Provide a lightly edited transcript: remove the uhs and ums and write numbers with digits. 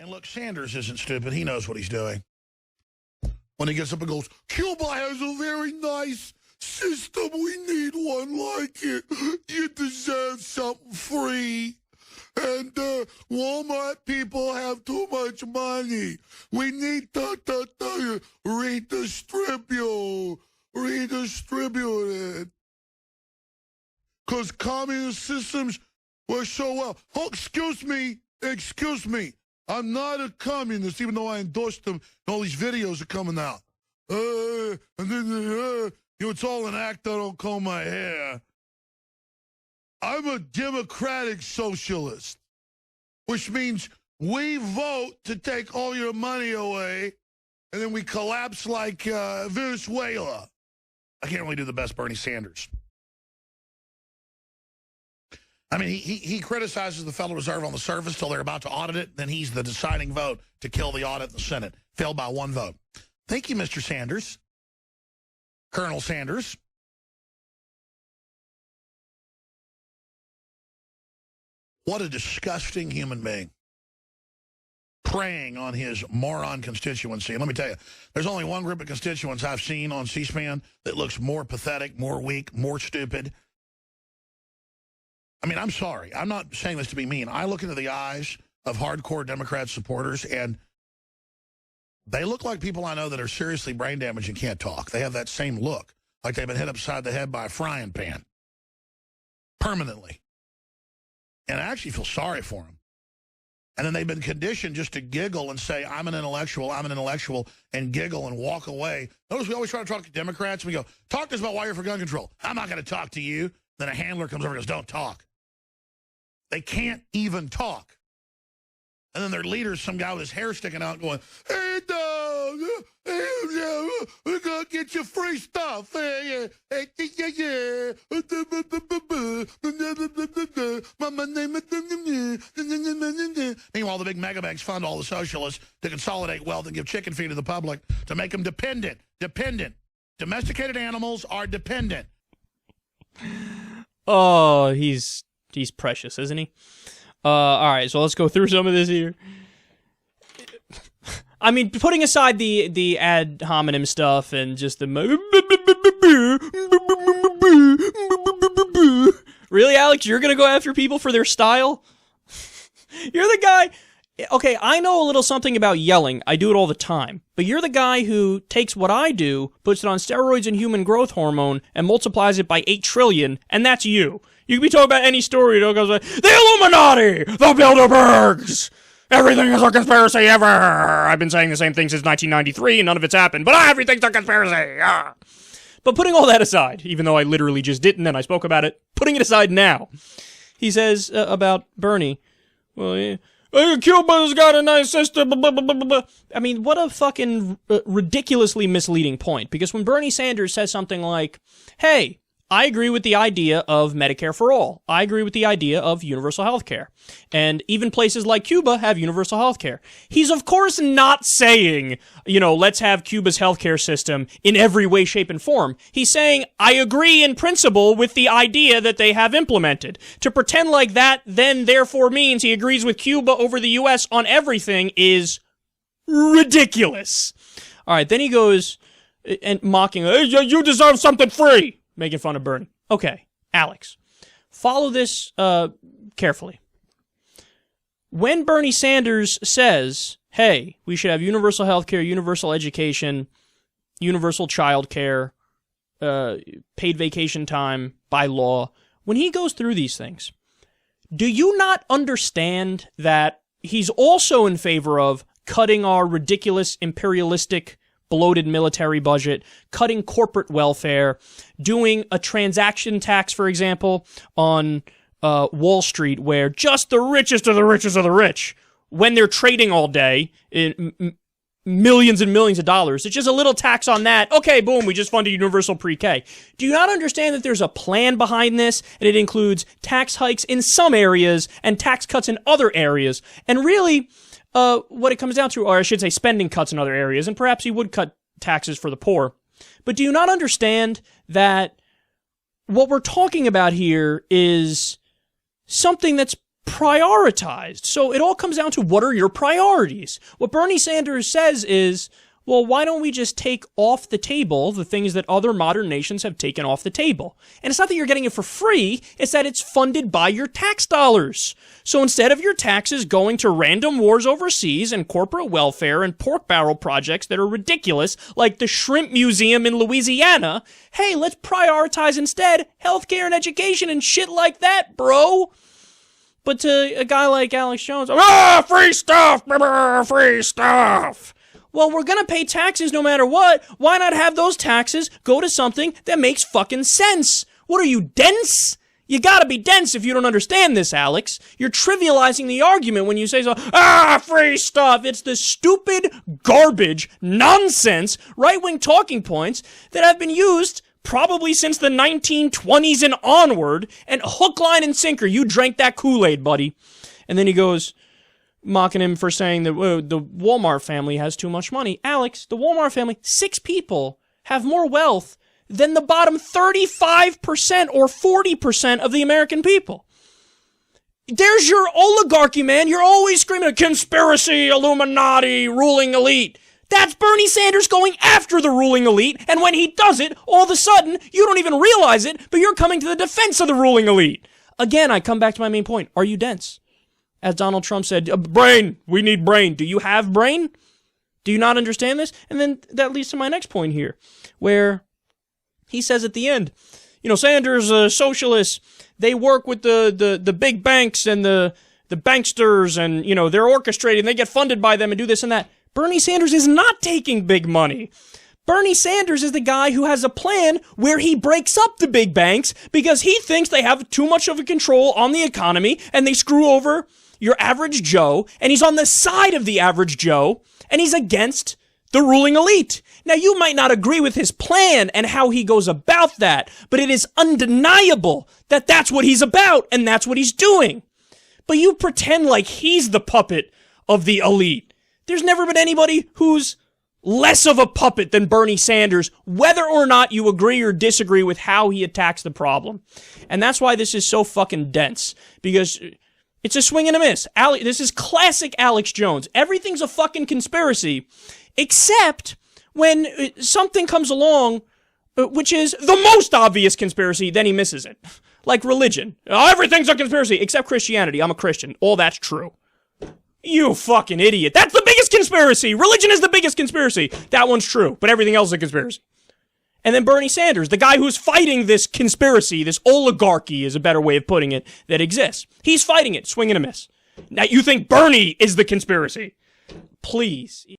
And look, Sanders isn't stupid. He knows what he's doing. When he gets up and goes, Cuba has a very nice system. We need one like it. You deserve something free. And Walmart people have too much money. We need to redistribute it. Because communist systems work so well. Oh, excuse me. I'm not a communist, even though I endorsed them and all these videos are coming out. It's all an act. I don't comb my hair. I'm a democratic socialist, which means we vote to take all your money away, and then we collapse like Venezuela. I can't really do the best Bernie Sanders. I mean, he criticizes the Federal Reserve on the surface till they're about to audit it. Then he's the deciding vote to kill the audit in the Senate. Failed by one vote. Thank you, Mr. Sanders. Colonel Sanders. What a disgusting human being. Preying on his moron constituency. And let me tell you, there's only one group of constituents I've seen on C-SPAN that looks more pathetic, more weak, more stupid. I mean, I'm sorry. I'm not saying this to be mean. I look into the eyes of hardcore Democrat supporters, and they look like people I know that are seriously brain damaged and can't talk. They have that same look, like they've been hit upside the head by a frying pan. Permanently. And I actually feel sorry for them. And then they've been conditioned just to giggle and say, I'm an intellectual, and giggle and walk away. Notice we always try to talk to Democrats. We go, talk to us about why you're for gun control. I'm not going to talk to you. Then a handler comes over and goes, don't talk. They can't even talk. And then their leader's some guy with his hair sticking out going, hey, dog, we're going to get you free stuff. Meanwhile, the big mega banks fund all the socialists to consolidate wealth and give chicken feed to the public to make them dependent. Domesticated animals are dependent. Oh, he's precious, isn't he? All right, so let's go through some of this here. I mean, putting aside the ad hominem stuff and just the... Really, Alex? You're going to go after people for their style? You're the guy... Okay, I know a little something about yelling. I do it all the time. But you're the guy who takes what I do, puts it on steroids and human growth hormone, and multiplies it by 8 trillion, and that's you. You can be talking about any story, it goes like, the Illuminati! The Bilderbergs! Everything is a conspiracy ever! I've been saying the same thing since 1993, and none of it's happened, but everything's a conspiracy! Ah. But putting all that aside, even though I literally just didn't, and then I spoke about it, putting it aside now, he says about Bernie, well, yeah, Cuba's got a nice system, blah, blah, blah, blah, blah. I mean, what a fucking ridiculously misleading point. Because when Bernie Sanders says something like, hey, I agree with the idea of Medicare for all. I agree with the idea of universal health care. And even places like Cuba have universal health care. He's, of course, not saying, let's have Cuba's healthcare system in every way, shape, and form. He's saying, I agree in principle with the idea that they have implemented. To pretend like that then therefore means he agrees with Cuba over the U.S. on everything is ridiculous. All right, then he goes and mocking, hey, you deserve something free. Making fun of Bernie. Okay, Alex, follow this carefully. When Bernie Sanders says, hey, we should have universal health care, universal education, universal child care, paid vacation time by law, when he goes through these things, do you not understand that he's also in favor of cutting our ridiculous imperialistic bloated military budget, cutting corporate welfare, doing a transaction tax, for example, on Wall Street, where just the richest of the richest of the rich, when they're trading all day in millions and millions of dollars, it's just a little tax on that. Okay, boom, we just funded universal pre-K. Do you not understand that there's a plan behind this, and it includes tax hikes in some areas and tax cuts in other areas? And really, what it comes down to, or I should say spending cuts in other areas, and perhaps he would cut taxes for the poor. But do you not understand that what we're talking about here is something that's prioritized. So it all comes down to what are your priorities. What Bernie Sanders says is, well, why don't we just take off the table the things that other modern nations have taken off the table? And it's not that you're getting it for free, it's that it's funded by your tax dollars. So instead of your taxes going to random wars overseas and corporate welfare and pork barrel projects that are ridiculous, like the Shrimp Museum in Louisiana, hey, let's prioritize instead healthcare and education and shit like that, bro. But to a guy like Alex Jones, free stuff, free stuff. Well, we're going to pay taxes no matter what. Why not have those taxes go to something that makes fucking sense? What are you, dense? You gotta be dense if you don't understand this, Alex. You're trivializing the argument when you say so, free stuff. It's the stupid, garbage, nonsense, right-wing talking points that have been used probably since the 1920s and onward, and hook, line, and sinker, you drank that Kool-Aid, buddy. And then he goes, mocking him for saying that the Walmart family has too much money. Alex, the Walmart family, 6 people have more wealth than the bottom 35% or 40% of the American people. There's your oligarchy, man. You're always screaming, conspiracy, Illuminati, ruling elite. That's Bernie Sanders going after the ruling elite, and when he does it, all of a sudden, you don't even realize it, but you're coming to the defense of the ruling elite. Again, I come back to my main point. Are you dense? As Donald Trump said, brain, we need brain. Do you have brain? Do you not understand this? And then that leads to my next point here, where he says at the end, Sanders, socialists, they work with the big banks and the banksters, and, they're orchestrating, they get funded by them and do this and that. Bernie Sanders is not taking big money. Bernie Sanders is the guy who has a plan where he breaks up the big banks because he thinks they have too much of a control on the economy and they screw over your average Joe, and he's on the side of the average Joe, and he's against the ruling elite. Now, you might not agree with his plan and how he goes about that, but it is undeniable that that's what he's about, and that's what he's doing. But you pretend like he's the puppet of the elite. There's never been anybody who's less of a puppet than Bernie Sanders, whether or not you agree or disagree with how he attacks the problem. And that's why this is so fucking dense, because it's a swing and a miss. This is classic Alex Jones. Everything's a fucking conspiracy, except when something comes along, which is the most obvious conspiracy, then he misses it. Like religion. Everything's a conspiracy, except Christianity. I'm a Christian. All that's true. You fucking idiot. That's the biggest conspiracy. Religion is the biggest conspiracy. That one's true, but everything else is a conspiracy. And then Bernie Sanders, the guy who's fighting this conspiracy, this oligarchy is a better way of putting it, that exists. He's fighting it, swing and a miss. Now you think Bernie is the conspiracy. Please.